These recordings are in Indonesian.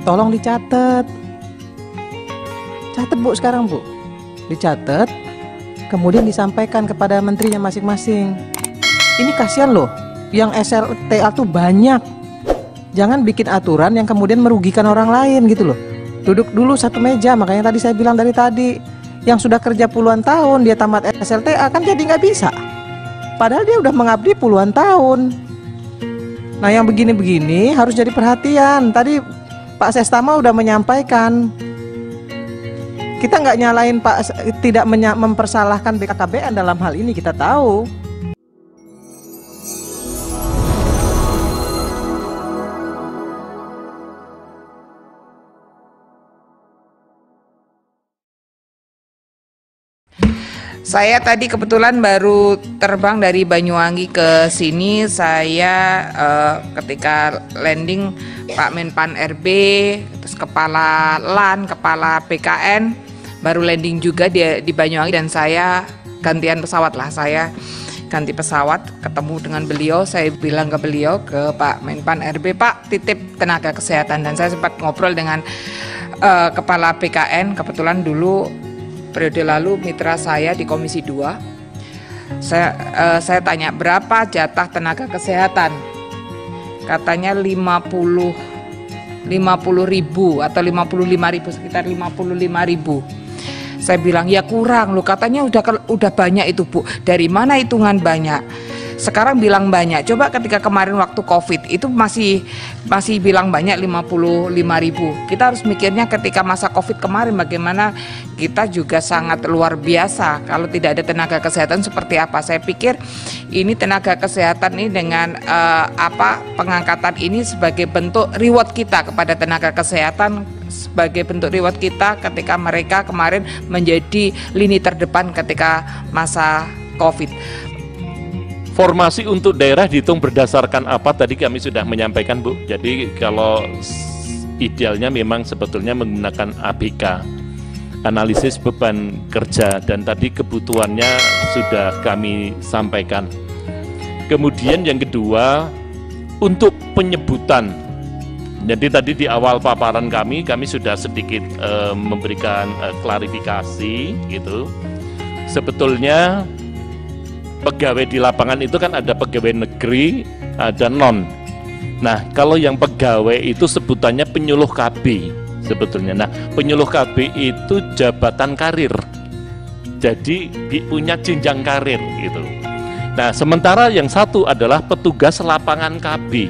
tolong dicatat. Catat Bu sekarang Bu. Dicatat, kemudian disampaikan kepada menterinya masing-masing. Ini kasihan loh, yang SLTA tuh banyak. Jangan bikin aturan yang kemudian merugikan orang lain gitu loh. Duduk dulu satu meja, makanya tadi saya bilang dari tadi, yang sudah kerja puluhan tahun dia tamat SLTA kan jadi nggak bisa. Padahal dia udah mengabdi puluhan tahun. Nah yang begini-begini harus jadi perhatian. Tadi Pak Sestama udah menyampaikan. Kita nggak nyalain Pak, tidak mempersalahkan BKKBN dalam hal ini, kita tahu. Saya tadi kebetulan baru terbang dari Banyuwangi ke sini. Saya ketika landing Pak Menpan RB, terus Kepala LAN, Kepala BKN baru landing juga di Banyuwangi, dan saya gantian pesawat lah. Saya ganti pesawat, ketemu dengan beliau. Saya bilang ke beliau, ke Pak Menpan RB, Pak titip tenaga kesehatan. Dan saya sempat ngobrol dengan Kepala BKN, kebetulan dulu periode lalu mitra saya di Komisi 2. Saya tanya berapa jatah tenaga kesehatan, katanya 50.000 atau 55.000, sekitar 55.000. Saya bilang ya kurang loh, katanya udah banyak itu Bu. Dari mana hitungan banyak? Sekarang bilang banyak. Coba ketika kemarin waktu COVID itu masih bilang banyak 55.000. Kita harus mikirnya ketika masa COVID kemarin bagaimana kita juga sangat luar biasa. Kalau tidak ada tenaga kesehatan seperti apa? Saya pikir ini tenaga kesehatan ini dengan pengangkatan ini sebagai bentuk reward kita kepada tenaga kesehatan, sebagai bentuk reward kita ketika mereka kemarin menjadi lini terdepan ketika masa COVID. Formasi untuk daerah dihitung berdasarkan apa? Tadi kami sudah menyampaikan Bu. Jadi kalau idealnya memang sebetulnya menggunakan ABK, analisis beban kerja, dan tadi kebutuhannya sudah kami sampaikan. Kemudian yang kedua, untuk penyebutan. Jadi tadi di awal paparan kami sudah sedikit memberikan klarifikasi gitu. Sebetulnya pegawai di lapangan itu kan ada pegawai negeri, ada non. Nah, kalau yang pegawai itu sebutannya penyuluh KB sebetulnya. Nah, penyuluh KB itu jabatan karir. Jadi punya jenjang karir gitu. Nah, sementara yang satu adalah petugas lapangan KB,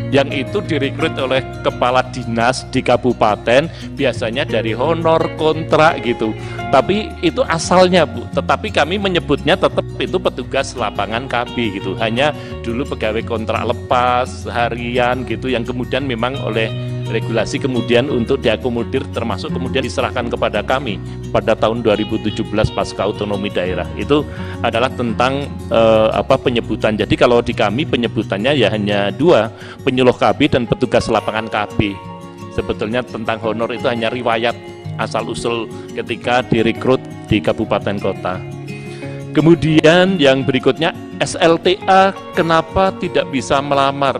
yang itu direkrut oleh kepala dinas di kabupaten, biasanya dari honor, kontrak gitu. Tapi itu asalnya Bu, tetapi kami menyebutnya tetap itu petugas lapangan KB gitu. Hanya dulu pegawai kontrak lepas, harian gitu, yang kemudian memang oleh regulasi kemudian untuk diakomodir, termasuk kemudian diserahkan kepada kami pada tahun 2017 pasca otonomi daerah. Itu adalah tentang penyebutan. Jadi kalau di kami penyebutannya ya hanya dua, penyuluh KB dan petugas lapangan KB. Sebetulnya tentang honor itu hanya riwayat asal-usul ketika direkrut di kabupaten kota. Kemudian yang berikutnya SLTA, kenapa tidak bisa melamar?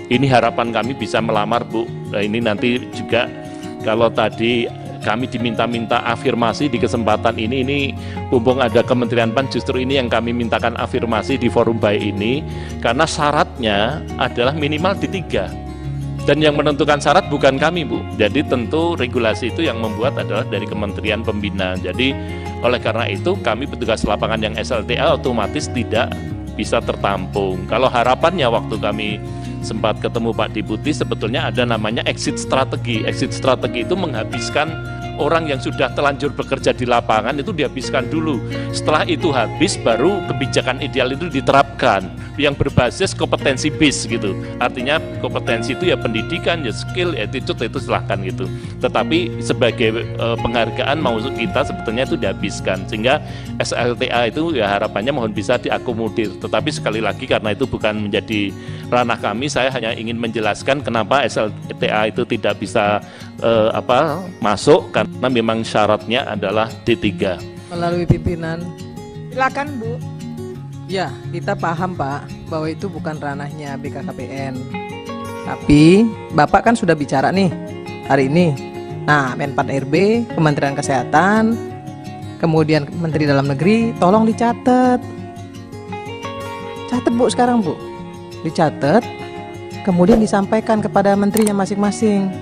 Ini harapan kami bisa melamar Bu. Nah, ini nanti juga kalau tadi kami diminta-minta afirmasi di kesempatan ini mumpung ada Kementerian PAN, justru ini yang kami mintakan afirmasi di forum baik ini, karena syaratnya adalah minimal D3. Dan yang menentukan syarat bukan kami Bu. Jadi tentu regulasi itu yang membuat adalah dari Kementerian Pembina. Jadi oleh karena itu kami petugas lapangan yang SLTA otomatis tidak bisa tertampung. Kalau harapannya waktu kami sempat ketemu Pak Deputi, sebetulnya ada namanya exit strategi. Exit strategi itu menghabiskan orang yang sudah telanjur bekerja di lapangan, itu dihabiskan dulu. Setelah itu habis, baru kebijakan ideal itu diterapkan yang berbasis kompetensi base gitu. Artinya kompetensi itu ya pendidikan, ya skill, attitude, itu silahkan gitu. Tetapi sebagai penghargaan maksud kita sebetulnya itu dihabiskan, sehingga SLTA itu ya harapannya mohon bisa diakomodir. Tetapi sekali lagi karena itu bukan menjadi ranah kami, saya hanya ingin menjelaskan kenapa SLTA itu tidak bisa masuk, karena memang syaratnya adalah D3 melalui pimpinan. Silakan Bu. Ya, kita paham Pak bahwa itu bukan ranahnya BKKBN. Tapi Bapak kan sudah bicara nih hari ini. Nah, Menpan RB, Kementerian Kesehatan, kemudian Menteri Dalam Negeri, tolong dicatat. Catat Bu sekarang Bu, dicatat, kemudian disampaikan kepada menterinya masing-masing.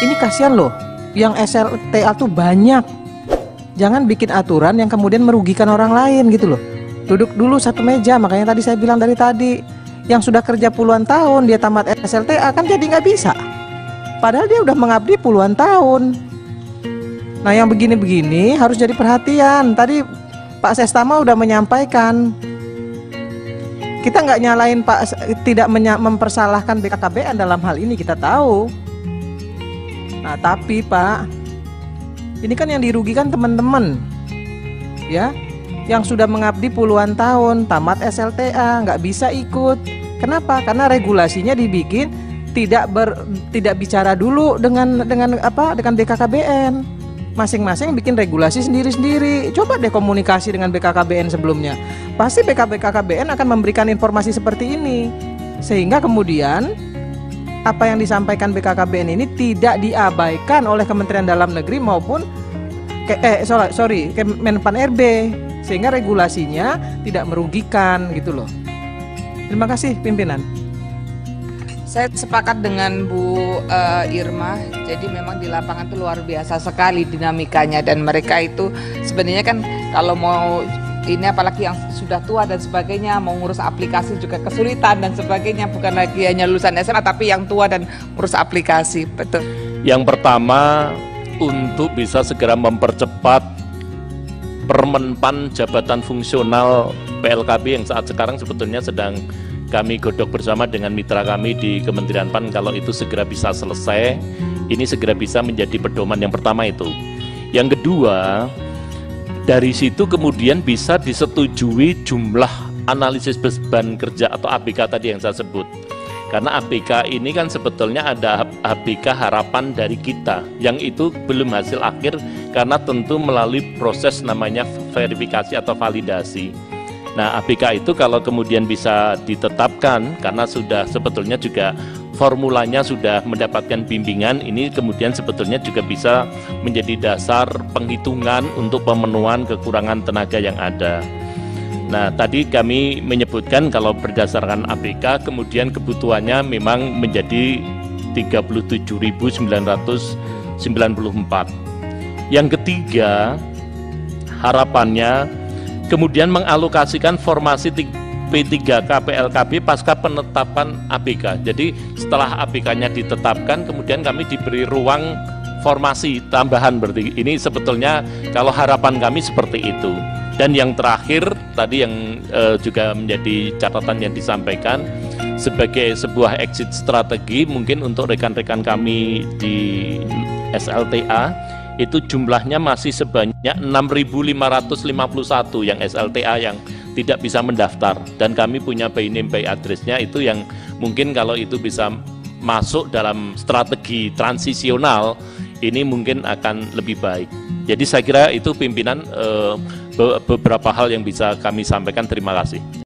Ini kasihan loh, yang SLTA tuh banyak. Jangan bikin aturan yang kemudian merugikan orang lain gitu loh. Duduk dulu satu meja, makanya tadi saya bilang dari tadi, yang sudah kerja puluhan tahun dia tamat SLTA kan jadi nggak bisa. Padahal dia udah mengabdi puluhan tahun. Nah yang begini-begini harus jadi perhatian. Tadi Pak Sestama udah menyampaikan, kita nggak nyalain Pak, tidak mempersalahkan BKKBN dalam hal ini, kita tahu. Nah tapi Pak, ini kan yang dirugikan teman-teman, ya, yang sudah mengabdi puluhan tahun, tamat SLTA, nggak bisa ikut. Kenapa? Karena regulasinya dibikin tidak bicara dulu dengan BKKBN. Masing-masing bikin regulasi sendiri-sendiri. Coba deh komunikasi dengan BKKBN sebelumnya. Pasti BKKBN akan memberikan informasi seperti ini. Sehingga kemudian apa yang disampaikan BKKBN ini tidak diabaikan oleh Kementerian Dalam Negeri maupun Menpan RB, sehingga regulasinya tidak merugikan gitu loh. Terima kasih pimpinan. Saya sepakat dengan Bu Irma. Jadi memang di lapangan itu luar biasa sekali dinamikanya, dan mereka itu sebenarnya kan kalau mau ini, apalagi yang sudah tua dan sebagainya, mau ngurus aplikasi juga kesulitan dan sebagainya, bukan lagi hanya lulusan SMA tapi yang tua dan ngurus aplikasi. Betul. Yang pertama, untuk bisa segera mempercepat Permenpan jabatan fungsional PLKB yang saat sekarang sebetulnya sedang kami godok bersama dengan mitra kami di Kementerian PAN. Kalau itu segera bisa selesai, ini segera bisa menjadi pedoman yang pertama itu. Yang kedua, dari situ kemudian bisa disetujui jumlah analisis beban kerja atau ABK tadi yang saya sebut. Karena ABK ini kan sebetulnya ada ABK harapan dari kita, yang itu belum hasil akhir karena tentu melalui proses namanya verifikasi atau validasi. Nah, ABK itu kalau kemudian bisa ditetapkan, karena sudah sebetulnya juga formulanya sudah mendapatkan bimbingan, ini kemudian sebetulnya juga bisa menjadi dasar penghitungan untuk pemenuhan kekurangan tenaga yang ada. Nah, tadi kami menyebutkan kalau berdasarkan ABK kemudian kebutuhannya memang menjadi 37.994. Yang ketiga, harapannya kemudian mengalokasikan formasi P3K PLKB pasca penetapan ABK. Jadi setelah ABK-nya ditetapkan, kemudian kami diberi ruang formasi tambahan. Berarti ini sebetulnya kalau harapan kami seperti itu. Dan yang terakhir tadi yang juga menjadi catatan yang disampaikan sebagai sebuah exit strategi mungkin untuk rekan-rekan kami di SLTA itu jumlahnya masih sebanyak 6.551 yang SLTA yang tidak bisa mendaftar, dan kami punya by name by address-nya itu yang mungkin kalau itu bisa masuk dalam strategi transisional ini mungkin akan lebih baik. Jadi saya kira itu pimpinan beberapa hal yang bisa kami sampaikan. Terima kasih.